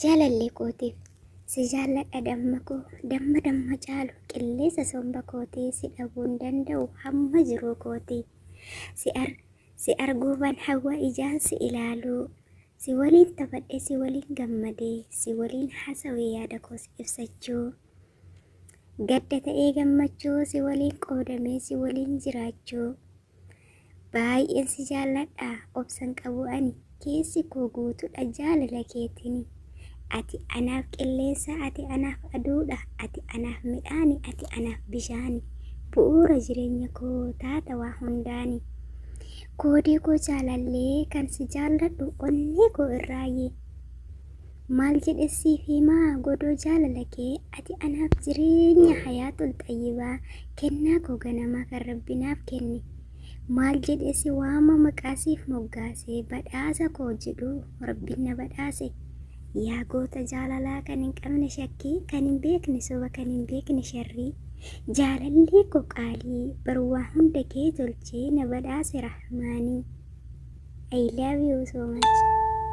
Jaalallee kootiif si jaalladha damma koo damma caalu qilleensa somba kootii si dhabuun danda'u hamma jiruu kootii si arguufan hawwa ijaan si ilaaluu si waliin taphadhe si waliin gammadee si waliin haasawee yaada koos ibsachuu gadda ta'ee gammachuu si waliin qoodamee si waliin jiraachuu baay'een si jaalladha obsan qabu ani keessi koo guutuudha jaalala keetiin. Ati anaaf qilleensa, ati anaaf aduudha, ati anaaf midhaani, ati anaaf bishaani. Bu'uura jireenya koo taata waa hundaani. Koodee koo jaalallee kan si jaalladhu onnee koo irraayi. Maal jedhe siif himaa godoo jaalala kee ati anaaf jireenya hayaatul xayyibaa kennaa koo ganamaa kan rabbinaaf kenne. Maal jedhe si waama maqaa siif moggaase badhaasa koo jedhu rabbiin na badhaase. Yaa goota jaalalaa kan hin qabne shakkii kan hin beekne soba kan hin beekne sharrii jaalallee koo qaalii baruu waa hunda kee tolchee na badhaase rahmaanii. I love you so much.